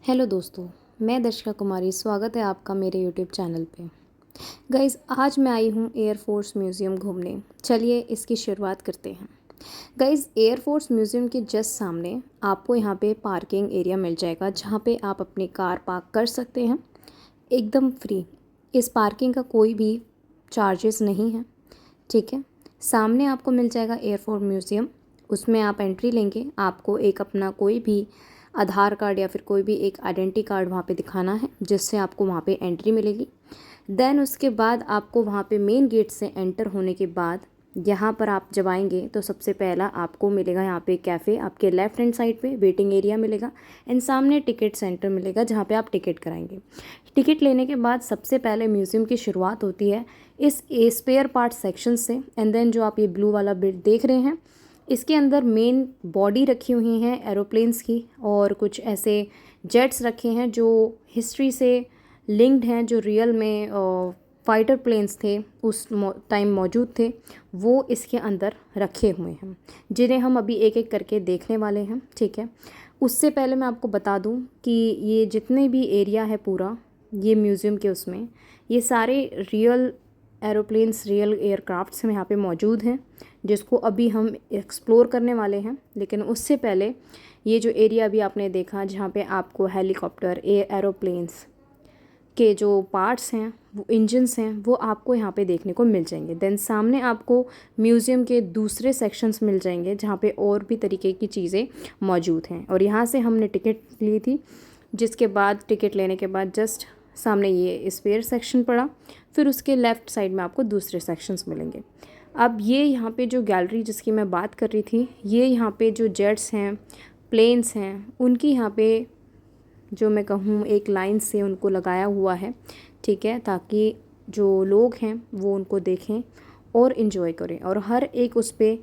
Hello दोस्तों, मैं दर्शिका कुमारी। स्वागत है आपका मेरे यूट्यूब चैनल पे। गाइज़, आज मैं आई हूँ एयरफोर्स म्यूज़ियम घूमने। चलिए इसकी शुरुआत करते हैं। गाइज़, एयरफोर्स म्यूज़ियम के जस्ट सामने आपको यहाँ पे पार्किंग एरिया मिल जाएगा, जहाँ पे आप अपनी कार पार्क कर सकते हैं एकदम फ्री। इस पार्किंग का कोई भी चार्जेस नहीं है, ठीक है। सामने आपको मिल जाएगा एयरफोर्स म्यूज़ियम। उसमें आप एंट्री लेंगे, आपको एक अपना कोई भी आधार कार्ड या फिर कोई भी एक आइडेंटिटी कार्ड वहाँ पे दिखाना है, जिससे आपको वहाँ पे एंट्री मिलेगी। देन उसके बाद आपको वहाँ पे मेन गेट से एंटर होने के बाद यहाँ पर आप जब आएंगे तो सबसे पहला आपको मिलेगा यहाँ पे कैफ़े, आपके लेफ्ट हैंड साइड पे वेटिंग एरिया मिलेगा एंड सामने टिकट सेंटर मिलेगा, जहाँ पे आप टिकट कराएंगे। टिकट लेने के बाद सबसे पहले म्यूज़ियम की शुरुआत होती है इस स्पेयर पार्ट सेक्शन से। एंड देन जो आप ये ब्लू वाला बिट देख रहे हैं, इसके अंदर मेन बॉडी रखी हुई हैं एरोप्लेन्स की, और कुछ ऐसे जेट्स रखे हैं जो हिस्ट्री से लिंक्ड हैं, जो रियल में फाइटर प्लेन्स थे उस टाइम मौजूद थे, वो इसके अंदर रखे हुए हैं, जिन्हें हम अभी एक एक करके देखने वाले हैं, ठीक है। उससे पहले मैं आपको बता दूं कि ये जितने भी एरिया है पूरा ये म्यूज़ियम के, उसमें ये सारे रियल एरोप्लेन्स, रियल एयरक्राफ्ट्स में यहाँ पे मौजूद हैं, जिसको अभी हम एक्सप्लोर करने वाले हैं। लेकिन उससे पहले ये जो एरिया अभी आपने देखा, जहाँ पे आपको हेलीकॉप्टर, एरोप्लेन्स के जो पार्ट्स हैं, वो इंजन्स हैं, वो आपको यहाँ पे देखने को मिल जाएंगे। देन सामने आपको म्यूज़ियम के दूसरे सेक्शंस मिल जाएंगे, जहाँ पे और भी तरीके की चीज़ें मौजूद हैं। और यहाँ से हमने टिकट ली थी, जिसके बाद टिकट लेने के बाद जस्ट सामने ये स्पेयर सेक्शन पड़ा, फिर उसके लेफ़्ट साइड में आपको दूसरे सेक्शंस मिलेंगे। अब ये यहाँ पे जो गैलरी जिसकी मैं बात कर रही थी, ये यहाँ पे जो जेट्स हैं, प्लेन्स हैं, उनकी यहाँ पे जो मैं कहूँ एक लाइन से उनको लगाया हुआ है, ठीक है, ताकि जो लोग हैं वो उनको देखें और इन्जॉय करें। और हर एक उस पर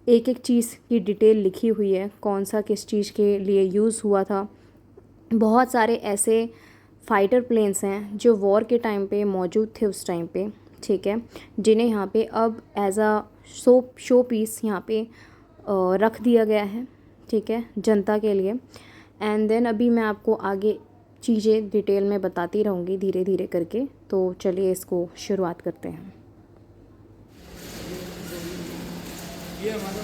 एक एक चीज़ की डिटेल लिखी हुई है, कौन सा किस चीज़ के लिए यूज़ हुआ था। बहुत सारे ऐसे फाइटर प्लेन्स हैं जो वॉर के टाइम पे मौजूद थे उस टाइम पे, ठीक है, जिन्हें यहाँ पे अब एज अ शो पीस यहाँ पे रख दिया गया है, ठीक है, जनता के लिए। एंड देन अभी मैं आपको आगे चीज़ें डिटेल में बताती रहूँगी धीरे धीरे करके। तो चलिए इसको शुरुआत करते हैं। ये हमारा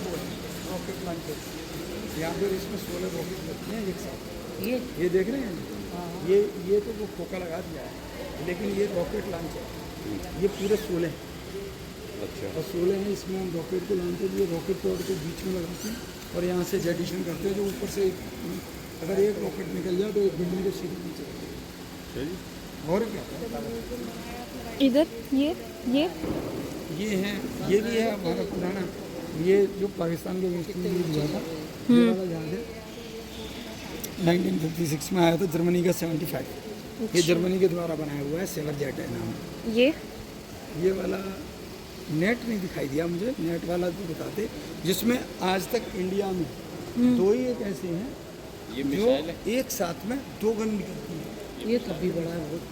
रॉकेट लॉन्चर, यहाँ पर इसमें 16 रॉकेट लगते हैं एक साथ। ये देख रहे हैं, ये तो वो खोखा लगा दिया है, लेकिन ये रॉकेट लॉन्चर ये पूरे 16 हैं। अच्छा। और 16 हैं, इसमें हम रॉकेट को लॉन्चर, ये रॉकेट पॉड को बीच में लगाते हैं और यहाँ से जेटिशन करते हैं, जो ऊपर से अगर एक रॉकेट निकल जाए तो एक बिल्डिंग को सीधे नीचे। और क्या इधर ये है, ये भी है हमारा पुराना, ये जो पाकिस्तान के वेस्ट में यूज हुआ था, ये वाला जहाज है 1956 में आया था, जर्मनी का 75। ये जर्मनी के द्वारा बनाया हुआ है, सेवर जेट है नाम। ये वाला नेट नहीं दिखाई दिया मुझे, नेट वाला तो बताते, जिसमें आज तक इंडिया में दो ही एक ऐसे हैं जो एक साथ में 2 गन निकलती हैं। ये तब भी बड़ा है बहुत।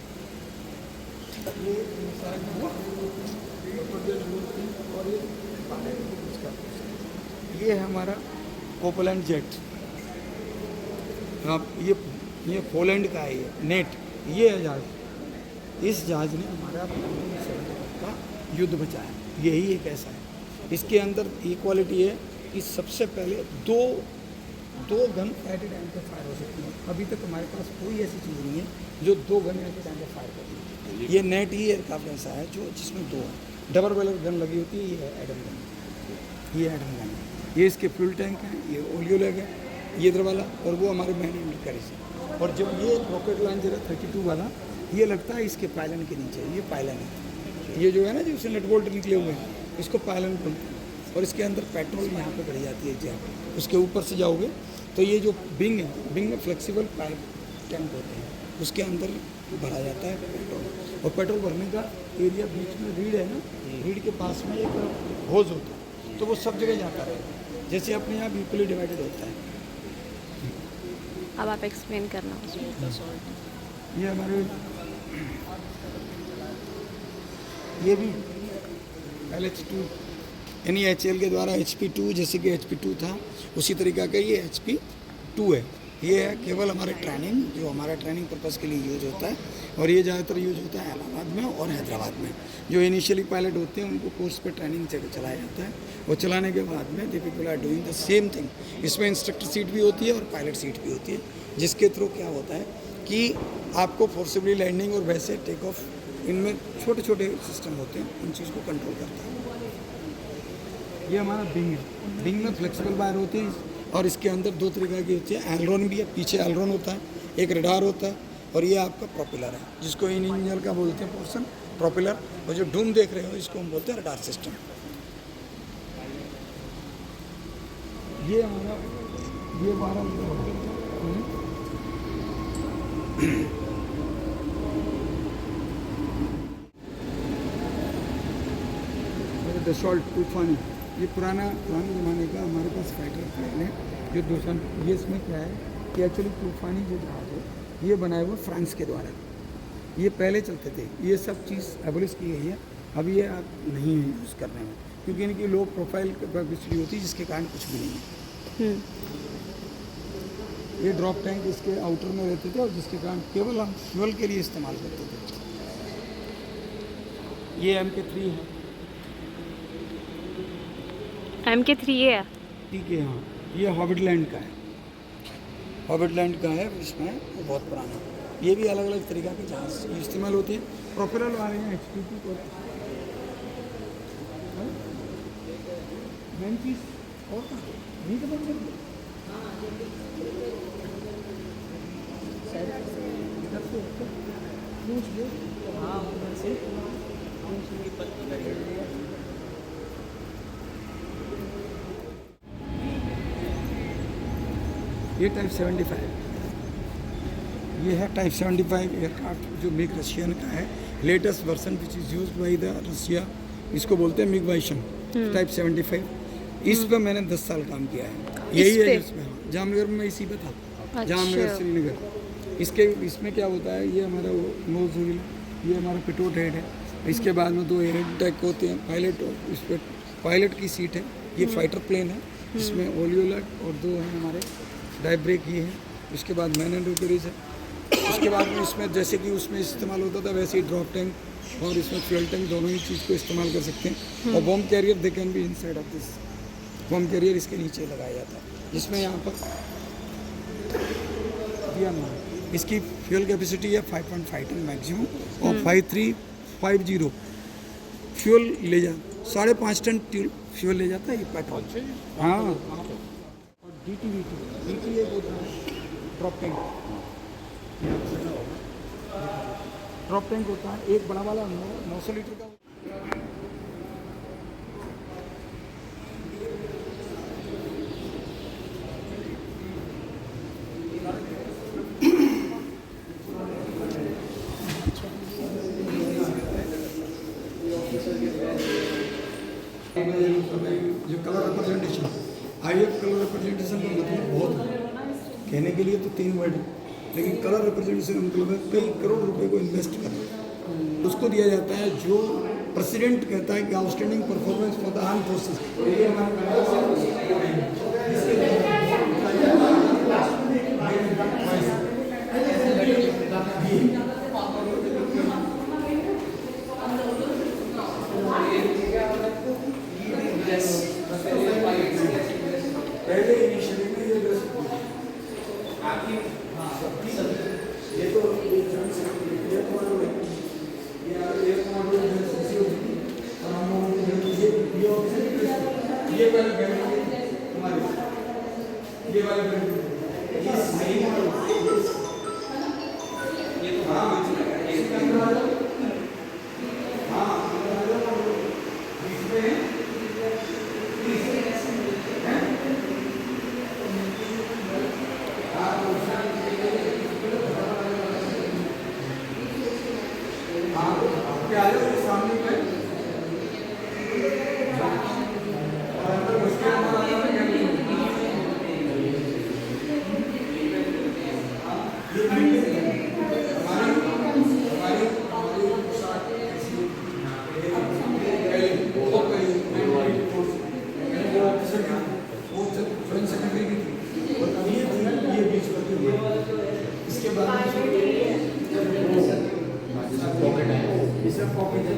ये है हमारा कोपलैंड जेट। हाँ, ये पोलैंड का है, ये नेट, ये है जहाज। इस जहाज ने हमारा का युद्ध बचाया, यही एक ऐसा है। इसके अंदर इक्वालिटी है कि सबसे पहले दो गन एट ए टाइम पे फायर हो सकती है। अभी तक हमारे पास कोई ऐसी चीज़ नहीं है जो 2 गन एट ए टाइम पे फायर करती है। ये नेट ही एयरक्राफ्ट ऐसा है जो जिसमें 2 है, डबल बैरल गन लगी होती है। ये है एडम गन, ये एडम गन है। ये इसके फ्यूल टैंक हैं, ये ओलियो लैग है, ये इधर वाला, और वो हमारे मैन कैरिज है। और जब ये रॉकेट लॉन्चर है 32 वाला, ये लगता है इसके पायलन के नीचे, ये पायलन है। ये जो है ना, जो उससे नट बोल्ट निकले हुए हैं, इसको पायलन बोलते हैं। और इसके अंदर पेट्रोल यहाँ पे भरी जाती है। जहाँ उसके ऊपर से जाओगे तो ये जो बिंग है, बिंग में फ्लेक्सिबल पाइप टैंक होते हैं, उसके अंदर भरा जाता है पेट्रोल। और पेट्रोल भरने का एरिया बीच में रीढ़ है ना, रीढ़ के पास में एक होज होता है, तो वो सब जगह जाता है, जैसे अपने यहाँ इक्वली डिवाइडेड होता है। अब आप एक्सप्लेन करना उसमें। ये हमारे ये भी LH2 यानी HAL के द्वारा HP2, जैसे कि HP2 था उसी तरीका का ये HP2 है। ये है केवल हमारे ट्रेनिंग, जो हमारा ट्रेनिंग पर्पज़ के लिए यूज होता है, और ये ज़्यादातर यूज होता है इलाहाबाद में और हैदराबाद में। जो इनिशियली पायलट होते हैं उनको कोर्स पे ट्रेनिंग से चलाया जाता है, और चलाने के बाद में they people are doing the same thing. इसमें इंस्ट्रक्टर सीट भी होती है और पायलट सीट भी होती है, जिसके थ्रू क्या होता है कि आपको फोर्सिबली लैंडिंग और वैसे टेक ऑफ, इनमें छोटे छोटे सिस्टम होते हैं, उन चीज़ को कंट्रोल करता है। ये हमारा विंग है। विंग में फ्लेक्सिबल वायर होती है, और इसके अंदर दो तरीके की होती है। एलरॉन भी है, पीछे एलरॉन होता है, एक रडार होता है, और ये आपका प्रोपेलर है, जिसको इन इंजन का बोलते हैं पोर्शन प्रोपेलर। और जो डूम देख रहे हो इसको हम बोलते हैं रडार सिस्टम। ये हमारा ये 12 दसॉल्ट तूफानी, ये पुराने ज़माने का हमारे पास फाइटर प्लेन है, जो दूसरा। ये इसमें क्या है कि एक्चुअली तूफानी जो जहाज है ये बनाया हुआ फ्रांस के द्वारा। ये पहले चलते थे, ये सब चीज़ एबोलिश की गई है, अब ये आप नहीं है यूज़ करने में, क्योंकि इनकी लो प्रोफाइल कैपेसिटी होती है, जिसके कारण कुछ भी नहीं है। ये ड्रॉप टैंक इसके आउटर में रहते थे, और जिसके कारण केवल हम फ्यूल के लिए इस्तेमाल करते थे। ये MK3 है, MK3 है। ठीक है। हाँ, ये हॉबिटलैंड का है, हॉबिटलैंड का है, इसमें वो बहुत पुराना। ये भी अलग अलग तरीक़ा के जहाज इस्तेमाल होती है। प्रोपेलर आ रहे हैं HTP को। मेन चीज़ और नहीं तो बंद कर हाँ उधर से ये टाइप 75, ये है टाइप 75 एयरक्राफ्ट, जो मिग रशियन का है, latest version which is used by the Russia. इसको बोलते हैं मिग वाइशन टाइप 75। इस पर मैंने 10 साल काम किया है। यही है इसमें। हाँ, जामनगर में इसी पे था। अच्छा। जामनगर श्रीनगर। इसमें क्या होता है, ये हमारा वो नोज व्हील, ये हमारा पिटोट हेड है। इसके बाद में 2 हेड डेक होते हैं, पायलट, और इस पर पायलट की सीट है। ये फाइटर प्लेन है, इसमें ओलियोलट और 2 हैं हमारे डाइव ब्रेक, ये है। इसके बाद मैन एंड रोटरीज है। उसके बाद में इसमें जैसे कि उसमें इस्तेमाल होता था वैसे ही ड्रॉप टैंक और इसमें फ्यूल टैंक दोनों ही चीज़ को इस्तेमाल कर सकते हैं। और bomb carrier they can be inside of this. Bomb carrier इसके नीचे लगाया जाता है, जिसमें यहाँ पर दिया ना, इसकी फ्यूल कैपेसिटी है 5.5 टन मैक्सिमम, और 5350 फ्यूल ले जा 5.5 टन फ्यूल ले जाता है ये पेट्रोल। हाँ, और DT एक होता है ड्रॉप टैंक। ड्रॉप टैंक होता है एक बड़ा वाला 900 लीटर का। जो colour representation, IF colour representation का मतलब बहुत है। कहने के लिए तो 3 वर्ड है, लेकिन कलर रिप्रेजेंटेशन मतलब है कई करोड़ रुपए को इन्वेस्ट करना। उसको दिया जाता है जो प्रेसिडेंट कहता है कि outstanding performance for the arm forces. पहले इनिशियली में ये ये तो ये वाले हमारे ये वाले ये सही ये तो हाँ इसमें पॉकेट है,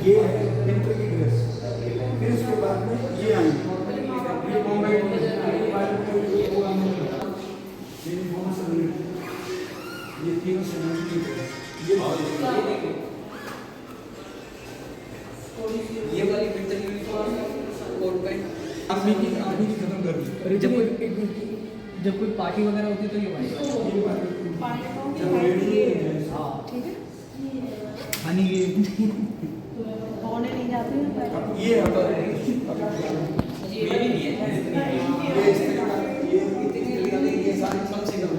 ये है विंटर की ड्रेस। फिर उसके बाद में ये आएंगे, ये बॉम्बे ये तीनों ये वाली winter uniform coat pant army की खत्म कर दी। जब कोई पार्टी वगैरह होती है तो ये हनी होने नहीं जाते हैं ये मेरी नहीं है ये सारी कम से कम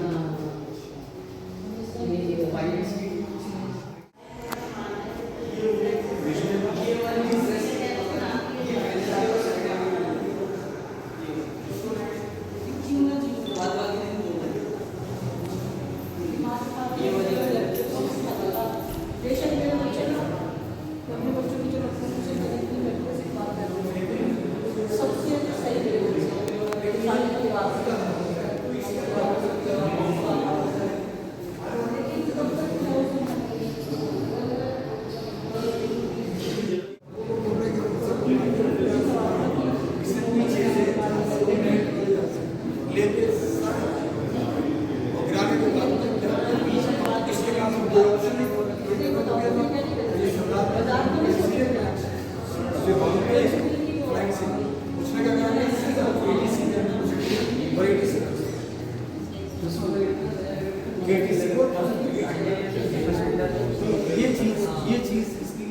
ये चीज इसकी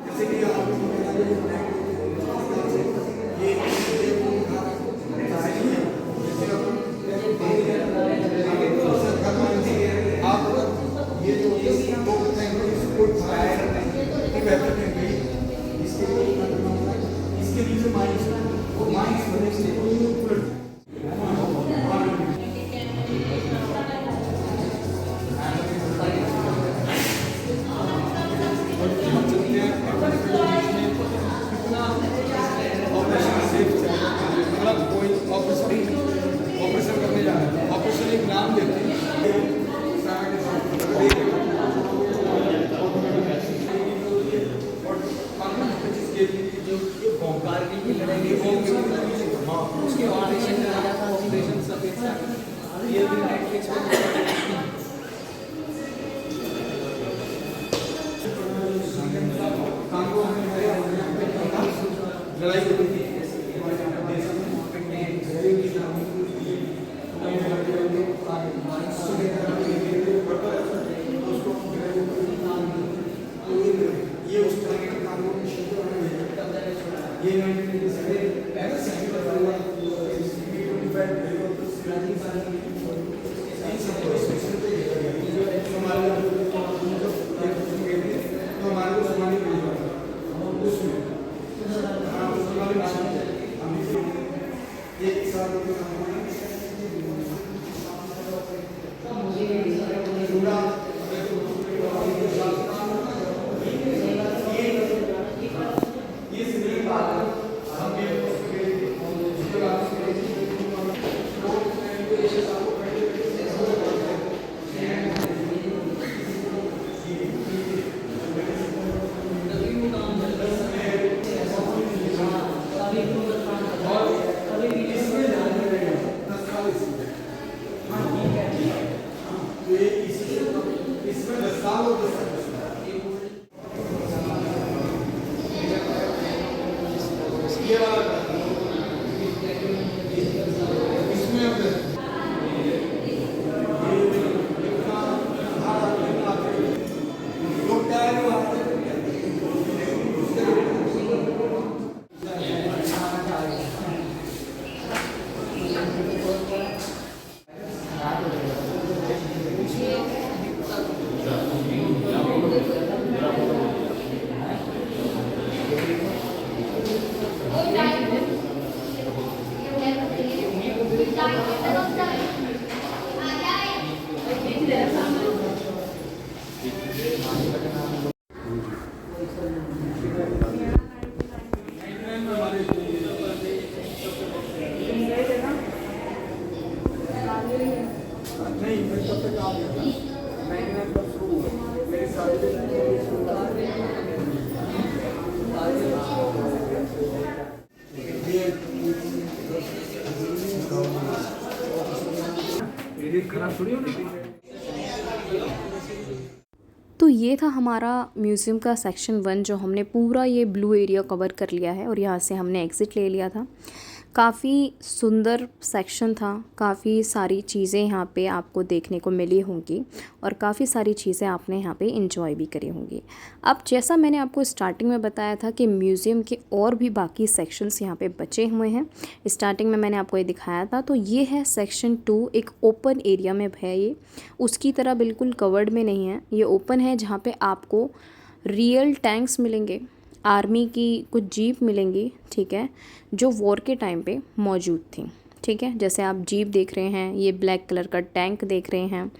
जैसे कि इसके नीचे माइनस ऑपरेशन करने जा रहे हैं, ऑपरेशन एक नाम देते हैं। कारगिल की लड़ाई उसके ऑपरेशन सफेद साड़ी ये भी नेटफ्लिक्स पे लड़ाई होती थी ये उस तरह के कानून नहीं मैं तब तक काम करता 99 पर शुरू हुआ मेरी शादी तो ये था हमारा म्यूज़ियम का सेक्शन 1, जो हमने पूरा ये ब्लू एरिया कवर कर लिया है और यहाँ से हमने एग्ज़िट ले लिया था। काफ़ी सुंदर सेक्शन था, काफ़ी सारी चीज़ें यहाँ पे आपको देखने को मिली होंगी और काफ़ी सारी चीज़ें आपने यहाँ पे एंजॉय भी करी होंगी। अब जैसा मैंने आपको स्टार्टिंग में बताया था कि म्यूज़ियम के और भी बाकी सेक्शंस यहाँ पे बचे हुए हैं। स्टार्टिंग में मैंने आपको ये दिखाया था, तो ये है सेक्शन 2, एक ओपन एरिया में है ये, उसकी तरह बिल्कुल कवर्ड में नहीं है, ये ओपन है जहाँ पे आपको रियल टैंक्स मिलेंगे, आर्मी की कुछ जीप मिलेंगी, ठीक है, जो वॉर के टाइम पे मौजूद थी, ठीक है। जैसे आप जीप देख रहे हैं, ये ब्लैक कलर का टैंक देख रहे हैं,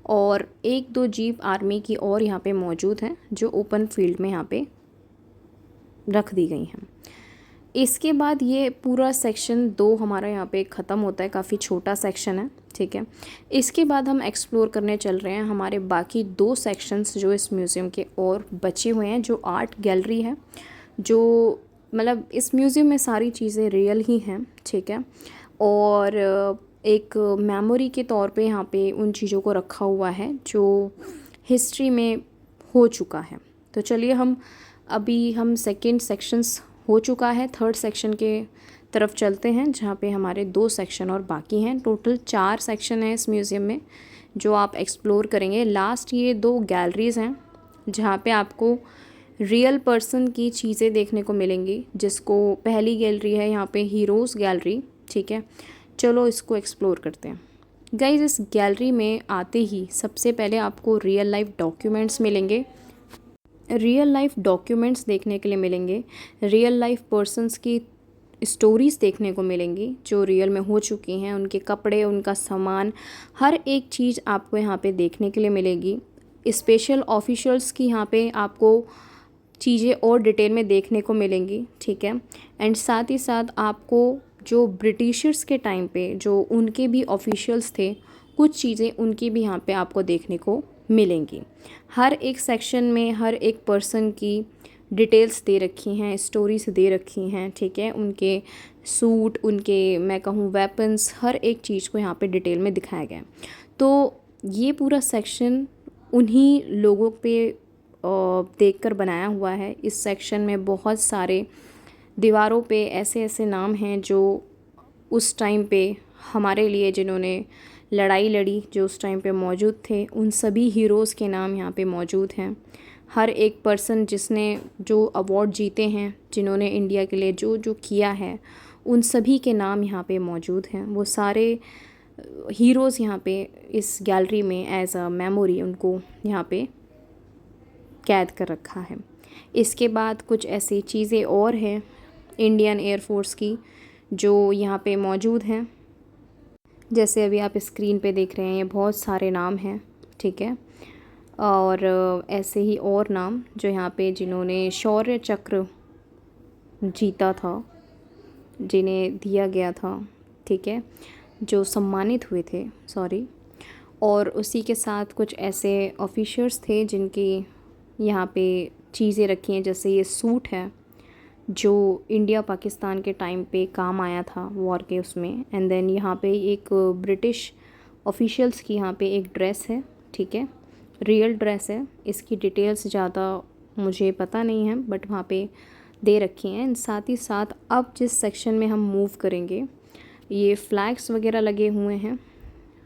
और 1-2 जीप आर्मी की और यहाँ पे मौजूद हैं जो ओपन फील्ड में यहाँ पे रख दी गई हैं। इसके बाद ये पूरा सेक्शन 2 हमारा यहाँ पे ख़त्म होता है, काफ़ी छोटा सेक्शन है, ठीक है। इसके बाद हम एक्सप्लोर करने चल रहे हैं हमारे बाकी 2 सेक्शंस जो इस म्यूज़ियम के और बचे हुए हैं, जो आर्ट गैलरी है, जो मतलब इस म्यूज़ियम में सारी चीज़ें रियल ही हैं, ठीक है, और एक मेमोरी के तौर पे यहाँ पे उन चीज़ों को रखा हुआ है जो हिस्ट्री में हो चुका है। तो चलिए हम सेकंड सेक्शंस हो चुका है, थर्ड सेक्शन के तरफ चलते हैं जहाँ पे हमारे 2 सेक्शन और बाकी हैं। टोटल 4 सेक्शन है इस म्यूज़ियम में जो आप एक्सप्लोर करेंगे। लास्ट ये 2 गैलरीज़ हैं जहाँ पे आपको रियल पर्सन की चीज़ें देखने को मिलेंगी, जिसको पहली गैलरी है यहाँ पे हीरोज़ गैलरी, ठीक है। चलो इसको एक्सप्लोर करते हैं। गाइज़, इस गैलरी में आते ही सबसे पहले आपको रियल लाइफ डॉक्यूमेंट्स मिलेंगे, रियल लाइफ डॉक्यूमेंट्स देखने के लिए मिलेंगे, रियल लाइफ पर्सन्स की स्टोरीज़ देखने को मिलेंगी जो रियल में हो चुकी हैं, उनके कपड़े, उनका सामान, हर एक चीज़ आपको यहाँ पे देखने के लिए मिलेगी। स्पेशल ऑफिशियल्स की यहाँ पे आपको चीज़ें और डिटेल में देखने को मिलेंगी, ठीक है। एंड साथ ही साथ आपको जो ब्रिटिशर्स के टाइम पे जो उनके भी ऑफिशियल्स थे, कुछ चीज़ें उनकी भी यहाँ पे आपको देखने को मिलेंगी। हर एक सेक्शन में हर एक पर्सन की डिटेल्स दे रखी हैं, स्टोरीज दे रखी हैं, ठीक है। उनके सूट, उनके मैं कहूँ वेपन्स, हर एक चीज़ को यहाँ पे डिटेल में दिखाया गया है। तो ये पूरा सेक्शन उन्हीं लोगों पे देखकर बनाया हुआ है। इस सेक्शन में बहुत सारे दीवारों पे ऐसे ऐसे नाम हैं जो उस टाइम पे हमारे लिए जिन्होंने लड़ाई लड़ी, जो उस टाइम पे मौजूद थे, उन सभी हीरोज़ के नाम यहाँ पे मौजूद हैं। हर एक पर्सन जिसने जो अवार्ड जीते हैं, जिन्होंने इंडिया के लिए जो जो किया है, उन सभी के नाम यहाँ पे मौजूद हैं। वो सारे हीरोज़ यहाँ पे इस गैलरी में एज अ मेमोरी उनको यहाँ पे कैद कर रखा है। इसके बाद कुछ ऐसी चीज़ें और हैं इंडियन एयरफोर्स की जो यहाँ पे मौजूद हैं। जैसे अभी आप स्क्रीन पे देख रहे हैं, ये बहुत सारे नाम हैं, ठीक है, और ऐसे ही और नाम जो यहाँ पे जिन्होंने शौर्य चक्र जीता था, जिन्हें दिया गया था, ठीक है, जो सम्मानित हुए थे, सॉरी। और उसी के साथ कुछ ऐसे ऑफिसर्स थे जिनकी यहाँ पे चीज़ें रखी हैं। जैसे ये सूट है जो इंडिया पाकिस्तान के टाइम पे काम आया था वॉर के उसमें। एंड देन यहाँ पे एक ब्रिटिश ऑफिशियल्स की यहाँ पे एक ड्रेस है, ठीक है, रियल ड्रेस है। इसकी डिटेल्स ज़्यादा मुझे पता नहीं है, बट वहाँ पे दे रखी हैं। साथ ही साथ अब जिस सेक्शन में हम मूव करेंगे, ये फ्लैग्स वगैरह लगे हुए हैं,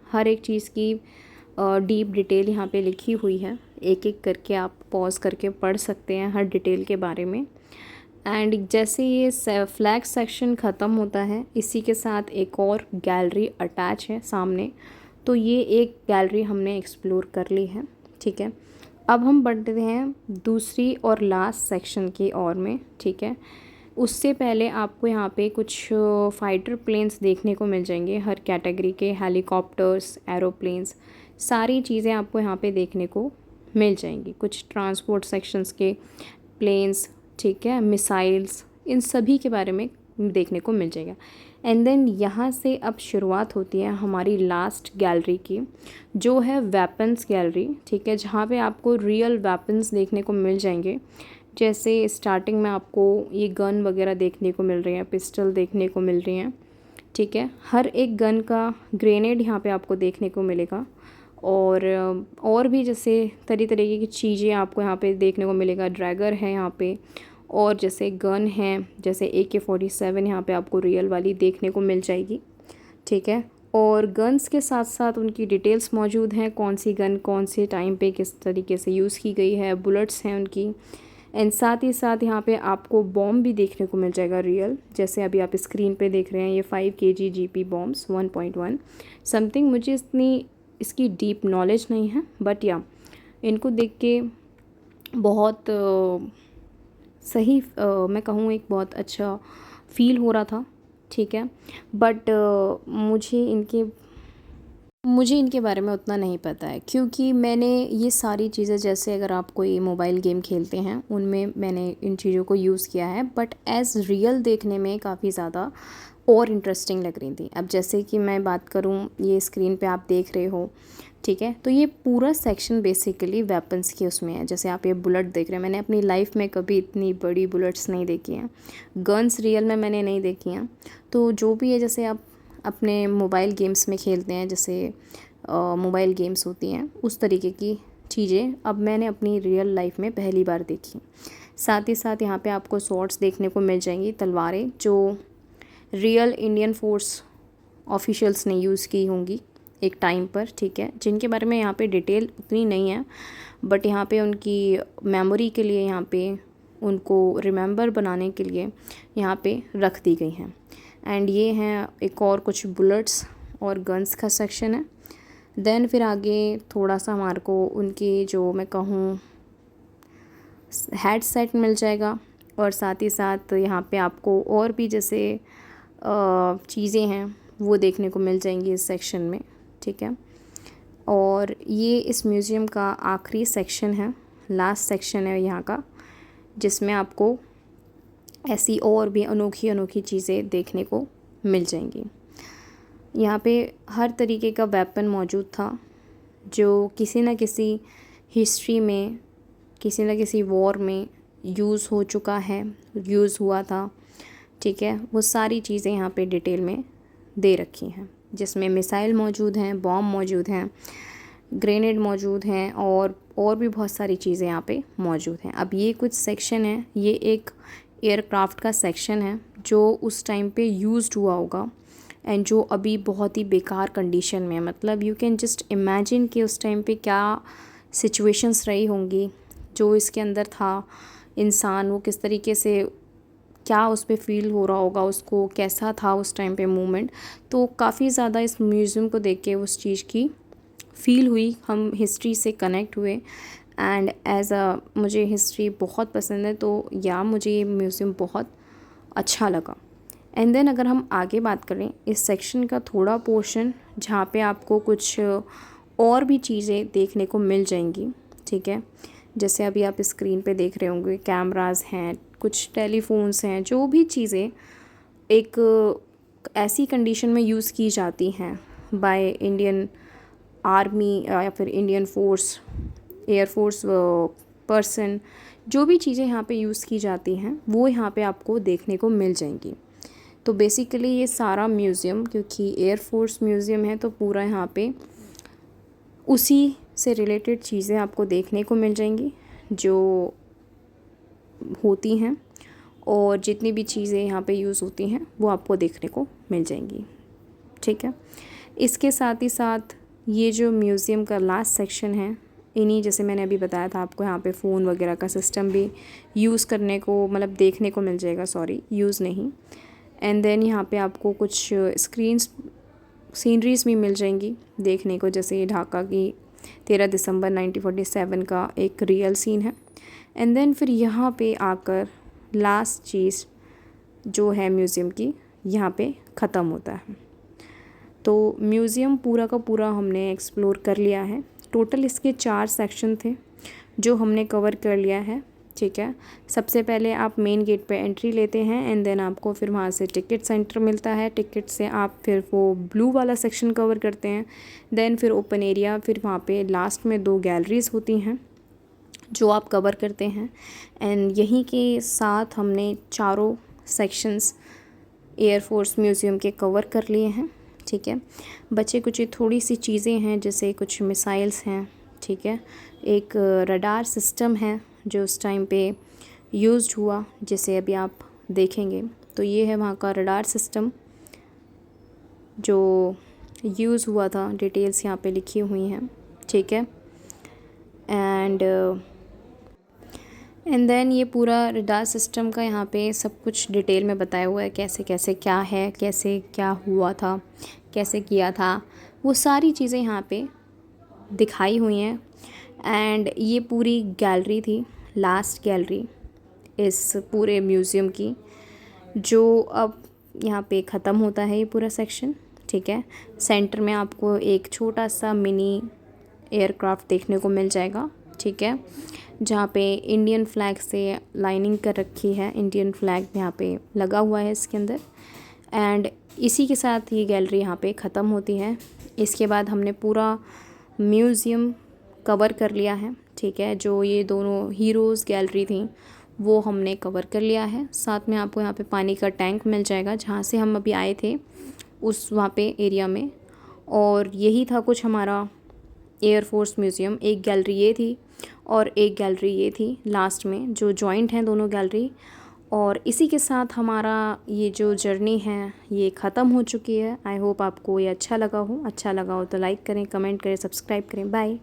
हर एक चीज़ की डीप डिटेल यहाँ पे लिखी हुई है। एक एक करके आप पॉज करके पढ़ सकते हैं हर डिटेल के बारे में। एंड जैसे ये फ्लैग सेक्शन ख़त्म होता है, इसी के साथ एक और गैलरी अटैच है सामने। तो ये एक गैलरी हमने एक्सप्लोर कर ली है, ठीक है। अब हम बढ़ते हैं दूसरी और लास्ट सेक्शन की ओर में, ठीक है। उससे पहले आपको यहाँ पे कुछ फाइटर प्लेन्स देखने को मिल जाएंगे, हर कैटेगरी के, हेलीकॉप्टर्स, एरोप्लेन्स, सारी चीज़ें आपको यहाँ पे देखने को मिल जाएंगी। कुछ ट्रांसपोर्ट सेक्शंस के प्लेन्स, ठीक है, मिसाइल्स, इन सभी के बारे में देखने को मिल जाएगा। एंड देन यहाँ से अब शुरुआत होती है हमारी लास्ट गैलरी की, जो है वेपन्स गैलरी, ठीक है, जहाँ पे आपको रियल वेपन्स देखने को मिल जाएंगे। जैसे स्टार्टिंग में आपको ये गन वगैरह देखने को मिल रही हैं, पिस्टल देखने को मिल रही हैं, ठीक है। हर एक गन का ग्रेनेड यहाँ पे आपको देखने को मिलेगा, और भी जैसे तरह तरीके की चीज़ें आपको यहाँ पे देखने को मिलेगा। ड्रैगर है यहाँ पे, और जैसे गन है, जैसे AK-47 यहाँ पे आपको रियल वाली देखने को मिल जाएगी, ठीक है। और गन्स के साथ साथ उनकी डिटेल्स मौजूद हैं, कौन सी गन कौन से टाइम पे किस तरीके से यूज़ की गई है, बुलेट्स हैं उनकी। एंड साथ ही साथ यहाँ पे आपको बॉम्ब भी देखने को मिल जाएगा रियल, जैसे अभी आप स्क्रीन पे देख रहे हैं ये 5 kg GP बॉम्ब्स 1.1 समथिंग। मुझे इतनी इसकी डीप नॉलेज नहीं है, बट या इनको देख के बहुत सही मैं कहूँ एक बहुत अच्छा फील हो रहा था, ठीक है। बट मुझे इनके बारे में उतना नहीं पता है, क्योंकि मैंने ये सारी चीज़ें, जैसे अगर आप कोई मोबाइल गेम खेलते हैं उनमें मैंने इन चीज़ों को यूज़ किया है, बट एज़ रियल देखने में काफ़ी ज़्यादा और इंटरेस्टिंग लग रही थी। अब जैसे कि मैं बात करूँ, ये स्क्रीन पे आप देख रहे हो, ठीक है। तो ये पूरा सेक्शन बेसिकली वेपन्स के उसमें है। जैसे आप ये बुलेट देख रहे हैं, मैंने अपनी लाइफ में कभी इतनी बड़ी बुलेट्स नहीं देखी हैं, गन्स रियल में मैंने नहीं देखी हैं। तो जो भी है, जैसे आप अपने मोबाइल गेम्स में खेलते हैं, जैसे मोबाइल गेम्स होती हैं, उस तरीके की चीज़ें अब मैंने अपनी रियल लाइफ में पहली बार देखी। साथ ही साथ यहाँ पे आपको स्वॉर्ड्स देखने को मिल जाएंगी, तलवारें, जो रियल इंडियन फोर्स ऑफिशियल्स ने यूज़ की होंगी एक टाइम पर, ठीक है, जिनके बारे में यहाँ पे डिटेल उतनी नहीं है, बट यहाँ पे उनकी मेमोरी के लिए, यहाँ पे उनको रिमेंबर बनाने के लिए यहाँ पे रख दी गई हैं। एंड ये हैं एक और कुछ बुलेट्स और गन्स का सेक्शन है। देन फिर आगे थोड़ा सा हमारे को उनकी, जो मैं कहूँ, हेड सेट मिल जाएगा, और साथ ही साथ यहाँ पे आपको और भी जैसे चीज़ें हैं वो देखने को मिल जाएंगी इस सेक्शन में, ठीक है। और ये इस म्यूज़ियम का आखिरी सेक्शन है, लास्ट सेक्शन है यहाँ का, जिसमें आपको ऐसी और भी अनोखी अनोखी चीज़ें देखने को मिल जाएंगी। यहाँ पे हर तरीके का वेपन मौजूद था, जो किसी न किसी हिस्ट्री में, किसी न किसी वॉर में यूज़ हो चुका है, यूज़ हुआ था, ठीक है। वो सारी चीज़ें यहाँ पे डिटेल में दे रखी हैं, जिसमें मिसाइल मौजूद हैं, बॉम्ब मौजूद हैं, ग्रेनेड मौजूद हैं, और भी बहुत सारी चीज़ें यहाँ पे मौजूद हैं। अब ये कुछ सेक्शन है, ये एक एयरक्राफ्ट का सेक्शन है जो उस टाइम पे यूज़्ड हुआ होगा, एंड जो अभी बहुत ही बेकार कंडीशन में है। मतलब यू कैन जस्ट इमेजिन कि उस टाइम पे क्या सिचुएशंस रही होंगी, जो इसके अंदर था इंसान, वो किस तरीके से, क्या उस पर फील हो रहा होगा उसको, कैसा था उस टाइम पे मूवमेंट। तो काफ़ी ज़्यादा इस म्यूज़ियम को देख के उस चीज़ की फ़ील हुई, हम हिस्ट्री से कनेक्ट हुए। एंड मुझे हिस्ट्री बहुत पसंद है, तो मुझे ये म्यूज़ियम बहुत अच्छा लगा। एंड देन अगर हम आगे बात करें इस सेक्शन का थोड़ा पोर्शन, जहाँ पे आपको कुछ और भी चीज़ें देखने को मिल जाएंगी, ठीक है। जैसे अभी आप स्क्रीन पे देख रहे होंगे, कैमरास हैं, कुछ टेलीफोन्स हैं, जो भी चीज़ें एक ऐसी कंडीशन में यूज़ की जाती हैं बाय इंडियन आर्मी या फिर इंडियन फोर्स, एयरफोर्स पर्सन, जो भी चीज़ें यहाँ पे यूज़ की जाती हैं वो यहाँ पे आपको देखने को मिल जाएंगी। तो बेसिकली ये सारा म्यूज़ियम, क्योंकि एयरफोर्स म्यूज़ियम है, तो पूरा यहाँ पे उसी से रिलेटेड चीज़ें आपको देखने को मिल जाएंगी जो होती हैं, और जितनी भी चीज़ें यहाँ पे यूज़ होती हैं वो आपको देखने को मिल जाएंगी, ठीक है। इसके साथ ही साथ ये जो म्यूज़ियम का लास्ट सेक्शन है, इन्हीं, जैसे मैंने अभी बताया था आपको, यहाँ पे फ़ोन वगैरह का सिस्टम भी यूज़ करने को, मतलब देखने को मिल जाएगा, सॉरी यूज़ नहीं। एंड देन यहाँ पे आपको कुछ सीनरीज़ भी मिल जाएंगी देखने को, जैसे ये ढाका की 13 दिसंबर 1947 का एक रियल सीन है। एंड देन फिर यहाँ पे आकर लास्ट चीज़ जो है म्यूज़ियम की, यहाँ पे ख़त्म होता है। तो म्यूज़ियम पूरा का पूरा हमने एक्सप्लोर कर लिया है। टोटल इसके 4 सेक्शन थे जो हमने कवर कर लिया है, ठीक है। सबसे पहले आप मेन गेट पे एंट्री लेते हैं, एंड देन आपको फिर वहाँ से टिकट सेंटर मिलता है। टिकट से आप फिर वो ब्लू वाला सेक्शन कवर करते हैं। देन फिर ओपन एरिया, फिर वहाँ पे लास्ट में 2 गैलरीज़ होती हैं जो आप कवर करते हैं। एंड यहीं के साथ हमने चारों सेक्शंस एयरफोर्स म्यूज़ियम के कवर कर लिए हैं, ठीक है। बचे कुछ थोड़ी सी चीज़ें हैं, जैसे कुछ मिसाइल्स हैं, ठीक है। एक रडार सिस्टम है जो उस टाइम पे यूज़्ड हुआ, जिसे अभी आप देखेंगे। तो ये है वहाँ का रडार सिस्टम जो यूज़ हुआ था, डिटेल्स यहाँ पे लिखी हुई हैं, ठीक है। एंड देन ये पूरा रडार सिस्टम का यहाँ पे सब कुछ डिटेल में बताया हुआ है, कैसे कैसे क्या है, कैसे क्या हुआ था, कैसे किया था, वो सारी चीज़ें यहाँ पे दिखाई हुई हैं। एंड ये पूरी गैलरी थी, लास्ट गैलरी इस पूरे म्यूज़ियम की, जो अब यहाँ पे ख़त्म होता है ये पूरा सेक्शन, ठीक है। सेंटर में आपको एक छोटा सा मिनी एयरक्राफ्ट देखने को मिल जाएगा, ठीक है, जहाँ पे इंडियन फ्लैग से लाइनिंग कर रखी है, इंडियन फ्लैग यहाँ पे लगा हुआ है इसके अंदर। एंड इसी के साथ ये गैलरी यहाँ पे ख़त्म होती है। इसके बाद हमने पूरा म्यूज़ियम कवर कर लिया है, ठीक है। जो ये दोनों हीरोज़ गैलरी थी वो हमने कवर कर लिया है। साथ में आपको यहाँ पे पानी का टैंक मिल जाएगा, जहाँ से हम अभी आए थे उस वहाँ पे एरिया में। और यही था कुछ हमारा एयरफोर्स म्यूज़ियम। एक गैलरी ये थी और एक गैलरी ये थी लास्ट में, जो जॉइंट हैं दोनों गैलरी। और इसी के साथ हमारा ये जो जर्नी है ये ख़त्म हो चुकी है। आई होप आपको ये अच्छा लगा हो तो लाइक करें, कमेंट करें, सब्सक्राइब करें। बाय।